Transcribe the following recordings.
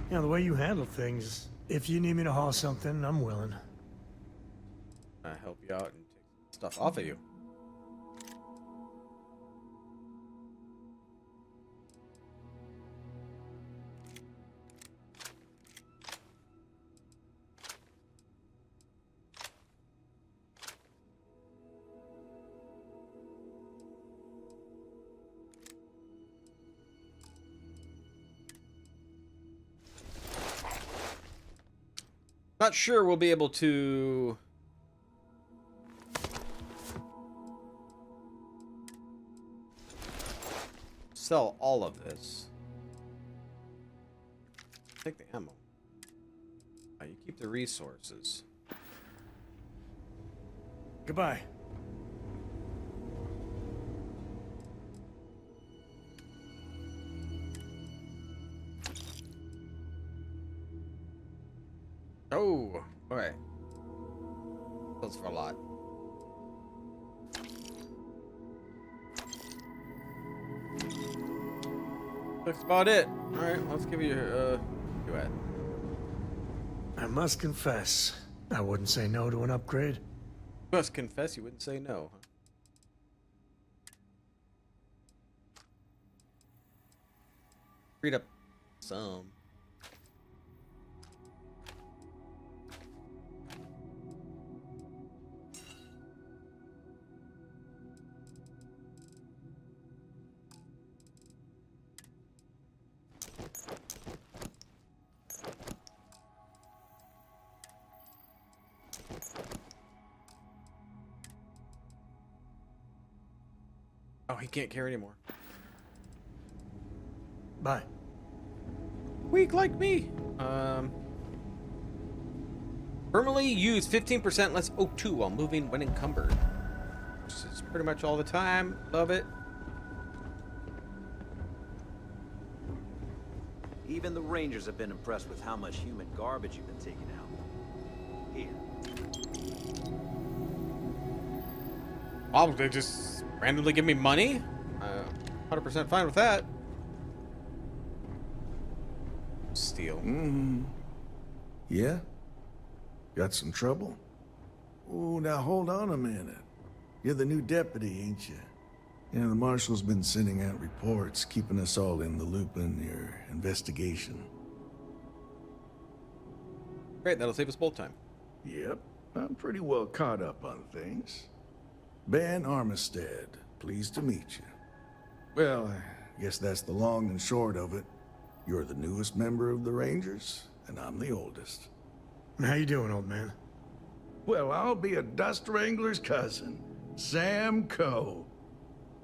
You know, the way you handle things, if you need me to haul something, I'm willing. I help you out and take stuff off of you. Not sure we'll be able to sell all of this. Take the ammo. You keep the resources. Goodbye. Oh, okay. That's for a lot. That's about it. All right, let's give you go ahead. I must confess, I wouldn't say no to an upgrade. Must confess, you wouldn't say no. Huh? Read up some. Oh, he can't carry anymore. Bye. Weak like me. Permanently use 15% less O2 while moving when encumbered. Which is pretty much all the time. Love it. Even the Rangers have been impressed with how much human garbage you've been taking out. Here. Oh, they just randomly give me money? 100% fine with that. Steal. Mm-hmm. Yeah? Got some trouble? Oh, now hold on a minute. You're the new deputy, ain't you? Yeah, the marshal's been sending out reports, keeping us all in the loop in your investigation. Great, that'll save us both time. Yep, I'm pretty well caught up on things. Ben Armistead, pleased to meet you. Well, I guess that's the long and short of it. You're the newest member of the Rangers, and I'm the oldest. How you doing, old man? Well, I'll be a dust wrangler's cousin, Sam Coe.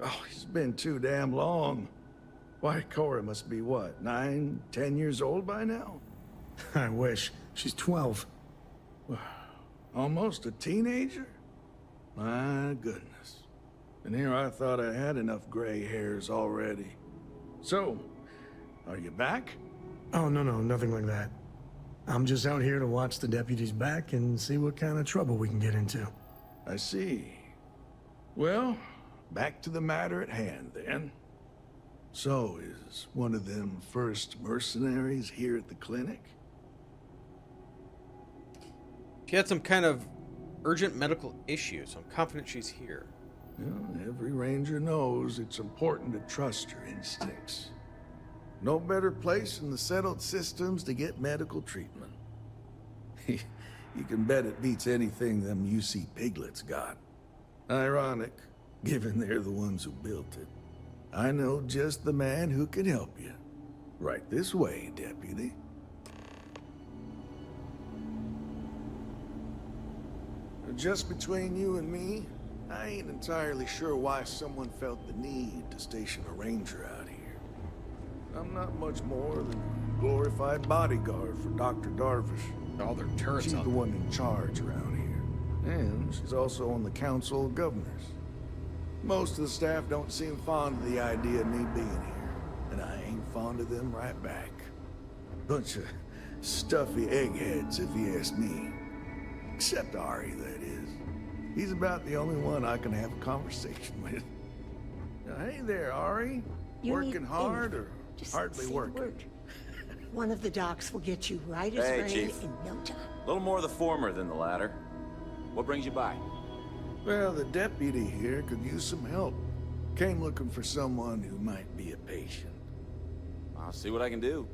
Oh, it's been too damn long. Why, Cora must be what, 9, 10 years old by now? I wish. She's 12. Almost a teenager? My goodness. And here I thought I had enough gray hairs already. So, are you back? Oh, no, nothing like that. I'm just out here to watch the deputies back and see what kind of trouble we can get into. I see. Well, back to the matter at hand, then. So, is one of them first mercenaries here at the clinic? She had some kind of urgent medical issue, so I'm confident she's here. Well, every ranger knows it's important to trust your instincts. No better place in the settled systems to get medical treatment. You can bet it beats anything them UC piglets got. Ironic, given they're the ones who built it. I know just the man who can help you. Right this way, deputy. Just between you and me, I ain't entirely sure why someone felt the need to station a ranger out here. I'm not much more than a glorified bodyguard for Dr. Darvish. All their turrets She's on the one in charge around here. And she's also on the Council of Governors. Most of the staff don't seem fond of the idea of me being here. And I ain't fond of them right back. Bunch of stuffy eggheads, if you ask me. Except Ari, that is. He's about the only one I can have a conversation with. Now, hey there, Ari. You Working need hard anything. or Just hardly say the working? word. One of the docs will get you right as Hey, rain Chief. in no time. A little more of the former than the latter. What brings you by? Well, the deputy here could use some help. Came looking for someone who might be a patient. I'll see what I can do.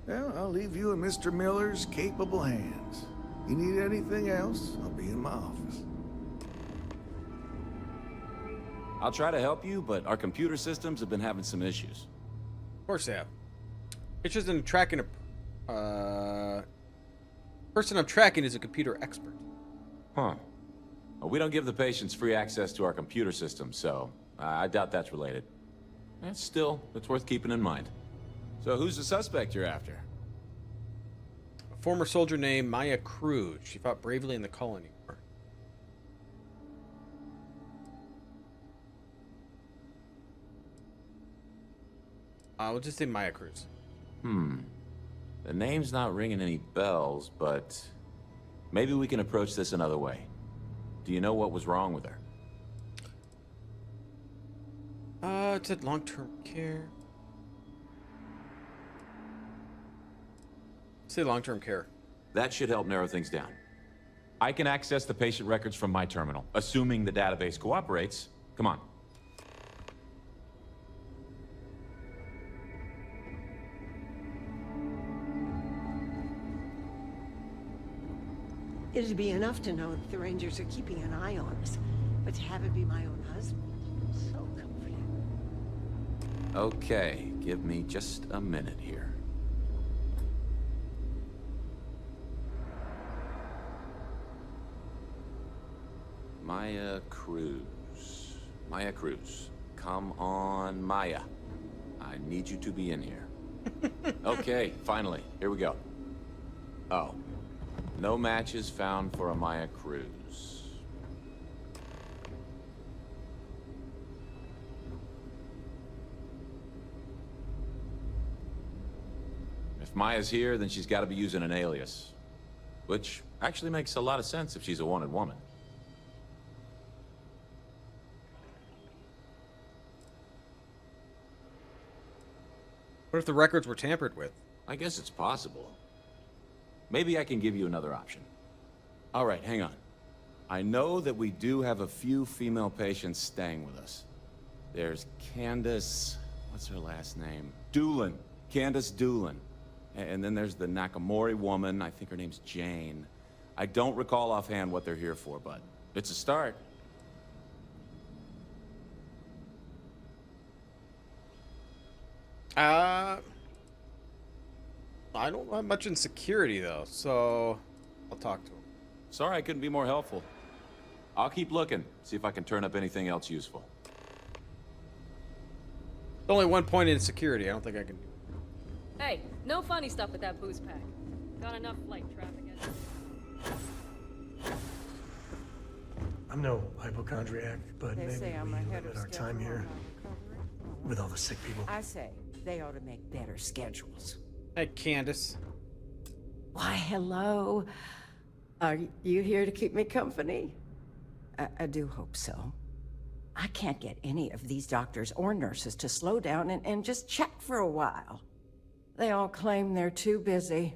Well, I'll leave you in Mr. Miller's capable hands. You need anything else, I'll be in my office. I'll try to help you, but our computer systems have been having some issues. Of course they have. Interested in tracking a person I'm tracking is a computer expert. Huh. Well, we don't give the patients free access to our computer system, so I doubt that's related. Still, it's worth keeping in mind. So who's the suspect you're after? A former soldier named Maya Cruz. She fought bravely in the colony war. We'll just say Maya Cruz. The name's not ringing any bells, but maybe we can approach this another way. Do you know what was wrong with her? It said long-term care. Say long-term care. That should help narrow things down. I can access the patient records from my terminal, assuming the database cooperates. Come on. It'd be enough to know that the Rangers are keeping an eye on us, but to have it be my own husband, so comforting. Okay, give me just a minute here. Maya Cruz. Maya Cruz. Come on, Maya. I need you to be in here. Okay, finally. Here we go. Oh. No matches found for a Maya Cruz. If Maya's here, then she's got to be using an alias. Which actually makes a lot of sense if she's a wanted woman. What if the records were tampered with? I guess it's possible. Maybe I can give you another option. All right, hang on. I know that we do have a few female patients staying with us. There's Candace... what's her last name? Doolin. Candace Doolin. And then there's the Nakamori woman. I think her name's Jane. I don't recall offhand what they're here for, but it's a start. I don't have much in security, though, so I'll talk to him. Sorry I couldn't be more helpful. I'll keep looking, see if I can turn up anything else useful. Only one point in security. I don't think I can do. Hey, no funny stuff with that booze pack. Got enough flight traffic. I'm no hypochondriac, but They maybe say I'm we ahead limit of our time schedule here on my recovery. with all the sick people. I say they ought to make better schedules. Hey, Candace. Why, hello. Are you here to keep me company? I do hope so. I can't get any of these doctors or nurses to slow down and just chat for a while. They all claim they're too busy.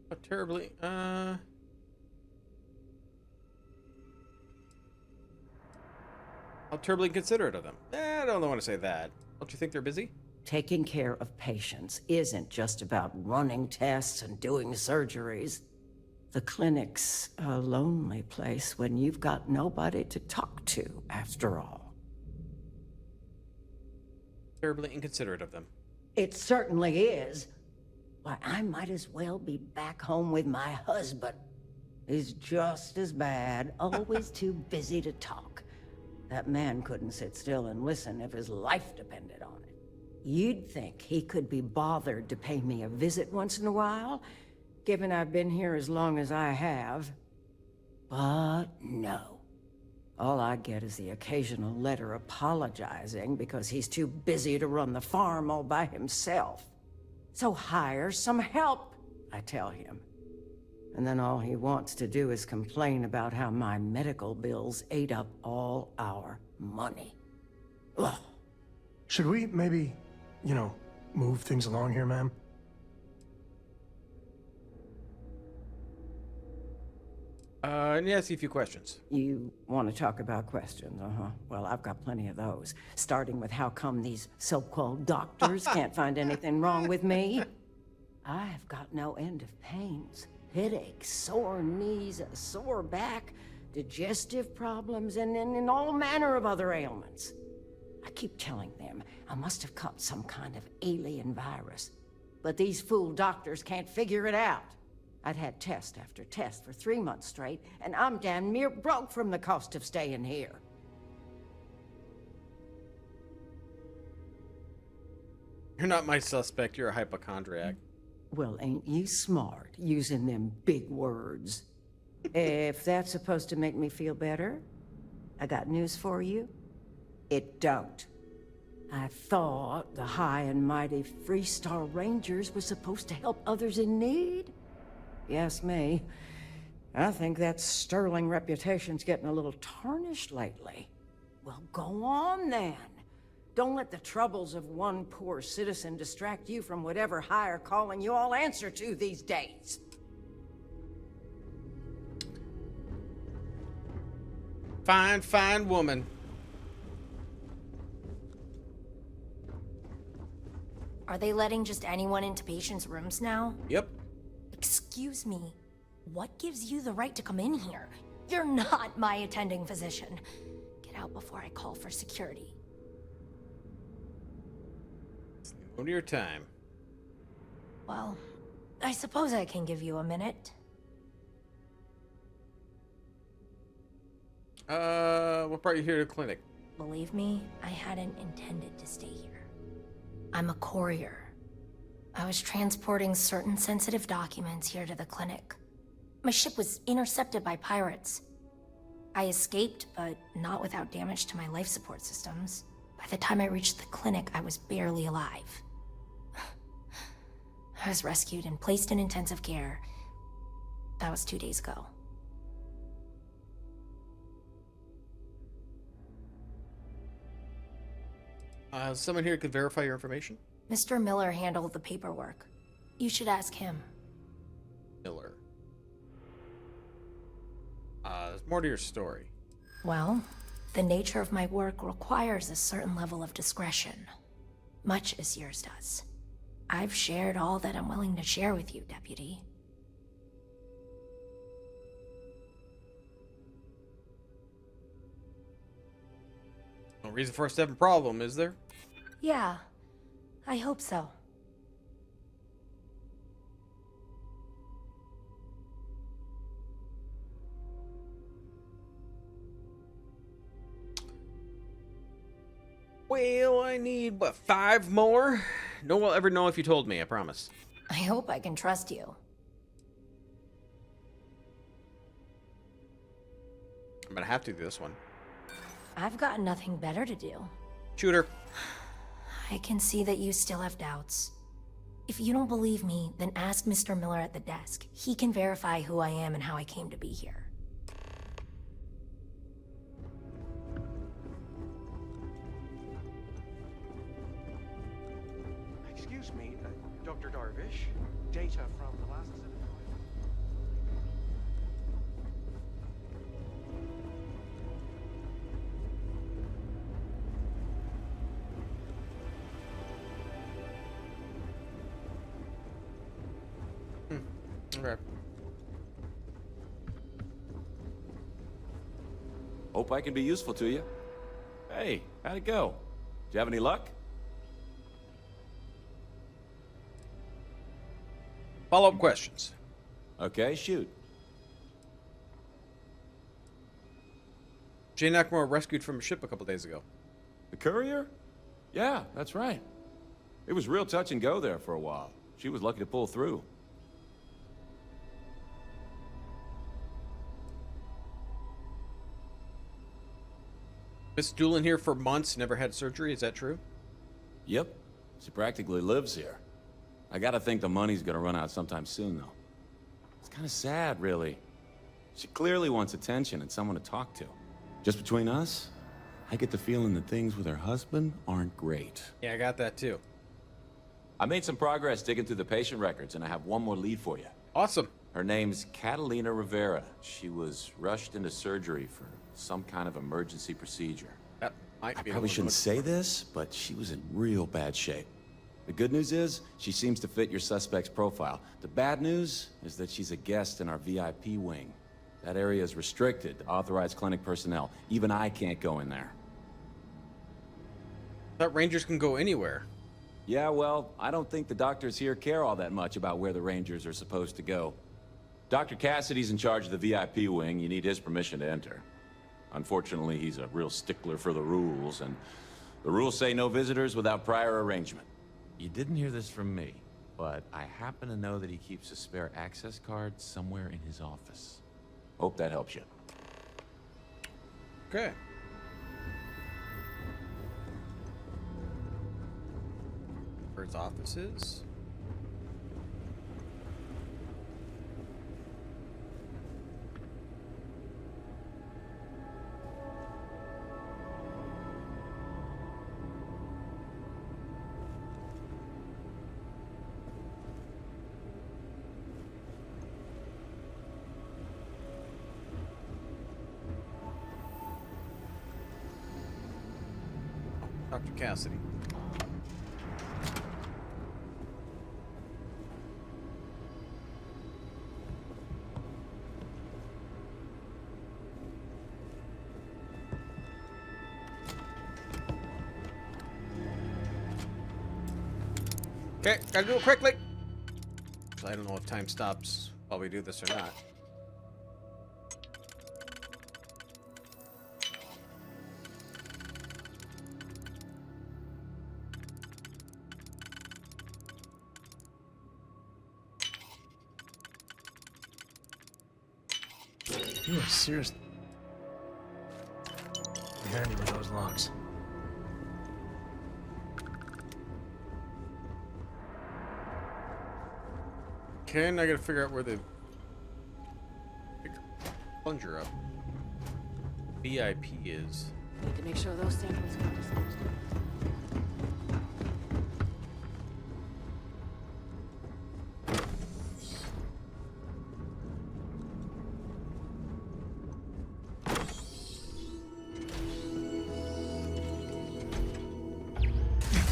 How terribly, How terribly inconsiderate of them. I don't want to say that. Don't you think they're busy? Taking care of patients isn't just about running tests and doing surgeries. The clinic's a lonely place when you've got nobody to talk to, after all. Terribly inconsiderate of them. It certainly is. Why, I might as well be back home with my husband. He's just as bad, always too busy to talk. That man couldn't sit still and listen if his life depended on it. You'd think he could be bothered to pay me a visit once in a while, given I've been here as long as I have. But no. All I get is the occasional letter apologizing because he's too busy to run the farm all by himself. So hire some help, I tell him. And then all he wants to do is complain about how my medical bills ate up all our money. Ugh. Should we maybe, move things along here, ma'am? And yeah, see a few questions. You want to talk about questions, uh-huh. Well, I've got plenty of those. Starting with how come these so-called doctors can't find anything wrong with me? I've got no end of pains. Headaches, sore knees, a sore back, digestive problems, and all manner of other ailments. I keep telling them I must have caught some kind of alien virus. But these fool doctors can't figure it out. I'd had test after test for 3 months straight, and I'm damn near broke from the cost of staying here. You're not my suspect, you're a hypochondriac. Well, ain't you smart, using them big words? If that's supposed to make me feel better, I got news for you. It don't. I thought the high and mighty Freestar Rangers were supposed to help others in need. Yes, me. I think that sterling reputation's getting a little tarnished lately. Well, go on then. Don't let the troubles of one poor citizen distract you from whatever higher calling you all answer to these days. Fine, fine woman. Are they letting just anyone into patients' rooms now? Yep. Excuse me. What gives you the right to come in here? You're not my attending physician. Get out before I call for security. Go to your time. Well, I suppose I can give you a minute. What brought you here to the clinic? Believe me, I hadn't intended to stay here. I'm a courier. I was transporting certain sensitive documents here to the clinic. My ship was intercepted by pirates. I escaped, but not without damage to my life support systems. By the time I reached the clinic, I was barely alive. I was rescued and placed in intensive care. That was 2 days ago. Someone here could verify your information? Mr. Miller handled the paperwork. You should ask him. Miller. There's more to your story. Well, the nature of my work requires a certain level of discretion, much as yours does. I've shared all that I'm willing to share with you, Deputy. No reason for us to have a problem, is there? Yeah, I hope so. Well, I need, what, 5 more? No one will ever know if you told me, I promise. I hope I can trust you. I'm gonna have to do this one. I've got nothing better to do. Shooter. I can see that you still have doubts. If you don't believe me, then ask Mr. Miller at the desk. He can verify who I am and how I came to be here. Excuse me, Dr. Darvish. Data from the last... Okay. Hope I can be useful to you. Hey, how'd it go? Did you have any luck? Follow-up questions. Okay, shoot. Jane Nakamura rescued from a ship a couple days ago. The courier? Yeah, that's right. It was real touch and go there for a while. She was lucky to pull through. Miss Doolin here for months, never had surgery, is that true? Yep. She practically lives here. I gotta think the money's gonna run out sometime soon, though. It's kinda sad, really. She clearly wants attention and someone to talk to. Just between us, I get the feeling that things with her husband aren't great. Yeah, I got that too. I made some progress digging through the patient records, and I have one more lead for you. Awesome. Her name's Catalina Rivera. She was rushed into surgery for some kind of emergency procedure. That might be. Probably shouldn't say this, but she was in real bad shape. The good news is, she seems to fit your suspect's profile. The bad news is that she's a guest in our VIP wing. That area is restricted to authorized clinic personnel. Even I can't go in there. Thought Rangers can go anywhere. Yeah, well, I don't think the doctors here care all that much about where the Rangers are supposed to go. Dr. Cassidy's in charge of the VIP wing. You need his permission to enter. Unfortunately, he's a real stickler for the rules, and the rules say no visitors without prior arrangement. You didn't hear this from me, but I happen to know that he keeps a spare access card somewhere in his office. Hope that helps you. Okay. Where his office is. Dr. Cassidy. Okay, gotta do it quickly. I don't know if time stops while we do this or not. You are serious. Handy with those locks. Okay, now I gotta figure out where the plunger up VIP is. Need to make sure those samples get disposed of.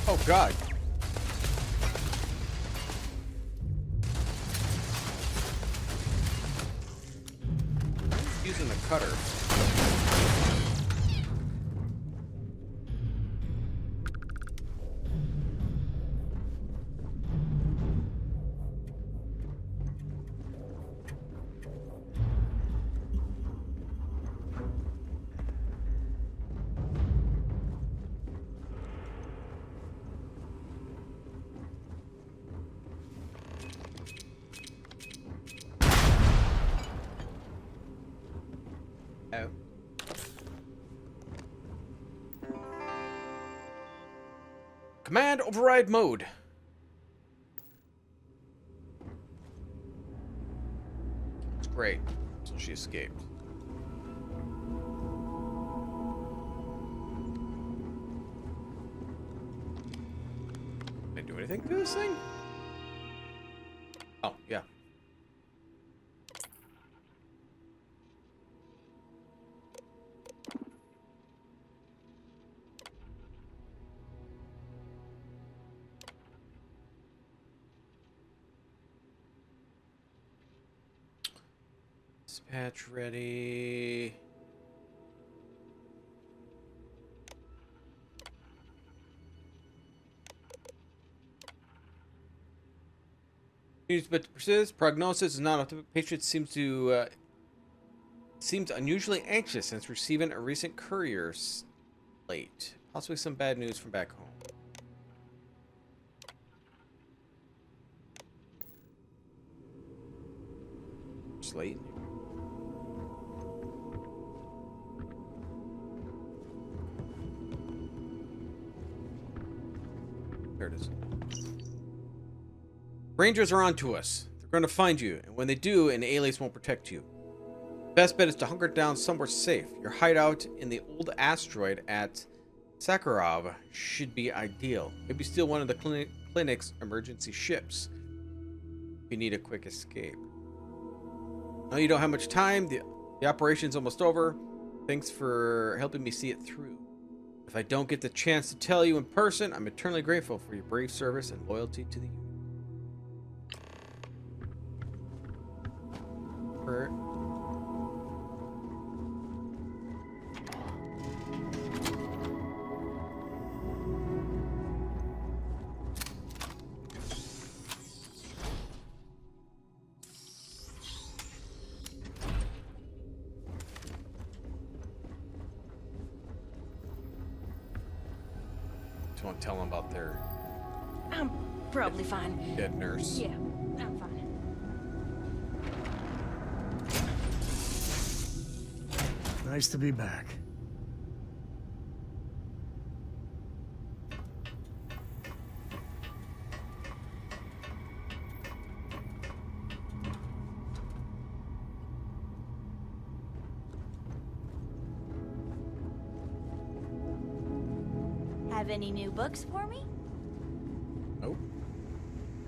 Oh God. Using the cutter. Oh. Command override mode. It's great. So she escaped. Can I do anything to this thing? Oh, yeah. Dispatch ready. News but persists. Prognosis is not optimistic. Patient seems unusually anxious since receiving a recent courier late. Possibly some bad news from back home. Slate. There it is. Rangers are onto us. They're going to find you, and when they do, an alias won't protect you. Best bet is to hunker down somewhere safe. Your hideout in the old asteroid at Sakharov should be ideal. Maybe steal one of the clinic's emergency ships if you need a quick escape. No, you don't have much time. The operation's almost over. Thanks for helping me see it through. If I don't get the chance to tell you in person, I'm eternally grateful for your brave service and loyalty to the unit. Just want to tell them about their I'm probably fine. dead nurse. Yeah, I'm fine. Nice to be back. Have any new books for me? Nope.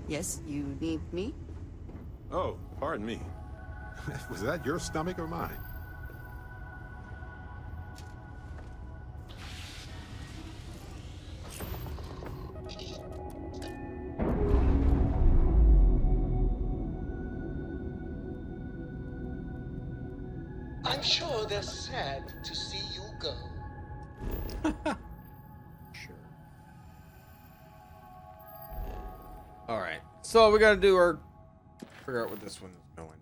Yes, you need me? Oh, pardon me. Was that your stomach or mine? I'm sure they're sad to see you go. Sure. All right. So we got to do our figure out where this one is going.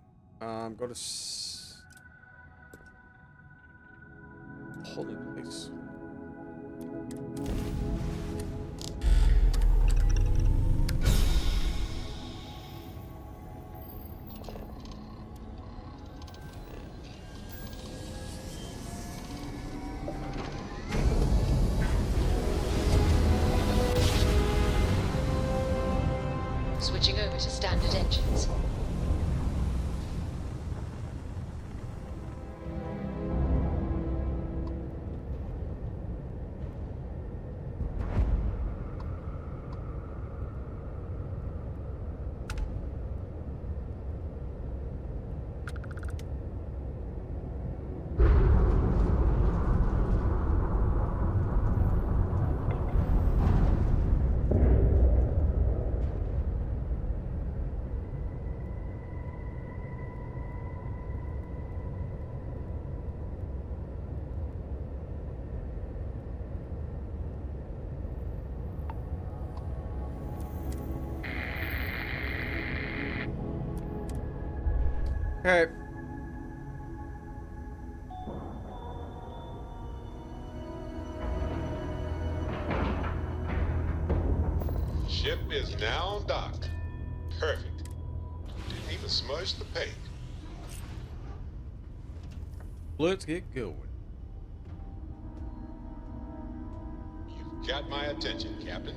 Go to holy place. Switching over to standard engines. Okay. Ship is now docked. Perfect. Didn't even smudge the paint. Let's get going. You've got my attention, Captain.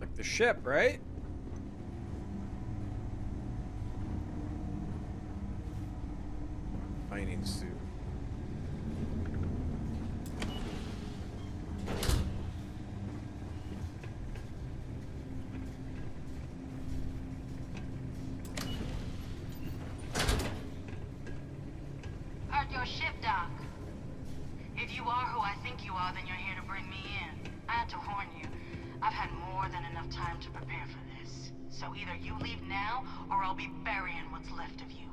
Like the ship, right? Mining suit. Heard your ship, Doc. If you are who I think you are, then you're here to bring me in. I had to warn you. I've had more than enough time to prepare for this. So either you leave now, or I'll be burying what's left of you.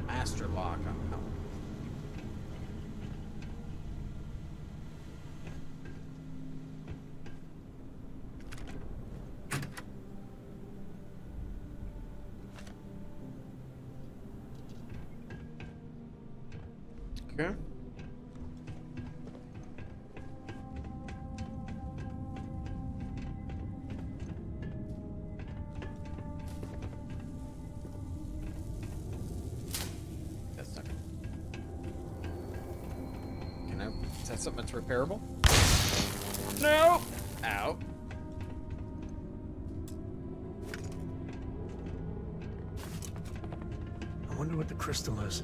Master lock. Oh. Okay. That's not good. Can I? Is that something that's repairable? No! Ow. I wonder what the crystal is.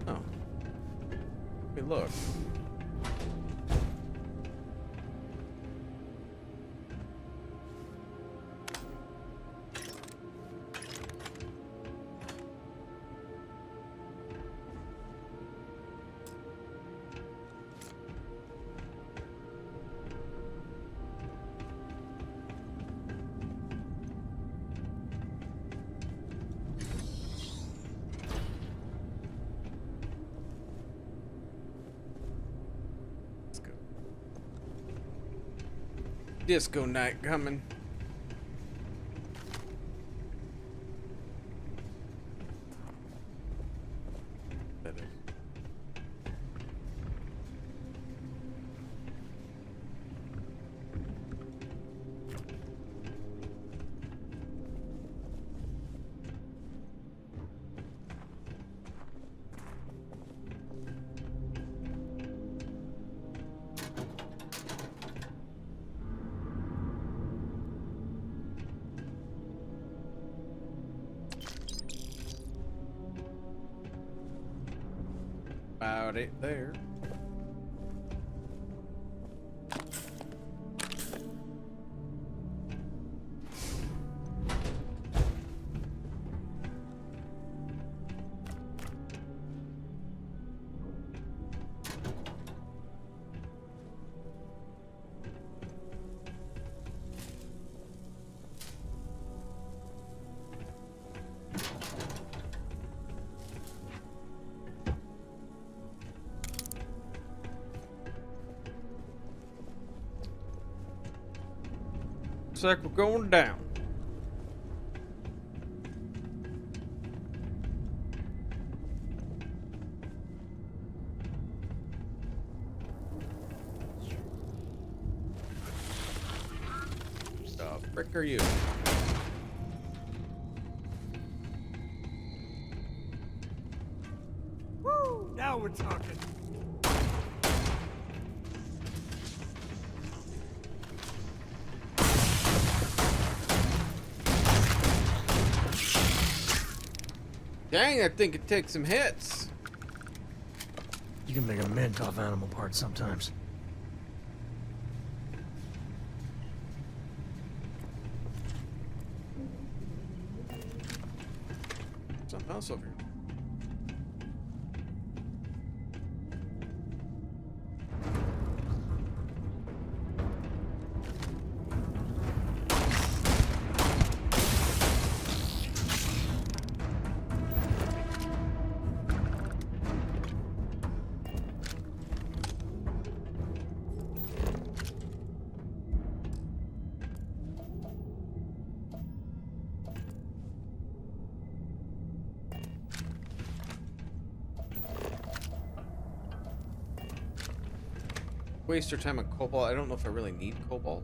Oh. Hey, look. Disco night coming. That is. About it there. Looks like we're going down. The frick are you? Woo! Now we're talking. Dang, I think it takes some hits. You can make a mint off animal parts sometimes. Something else over here. Waste your time on cobalt. I don't know if I really need cobalt.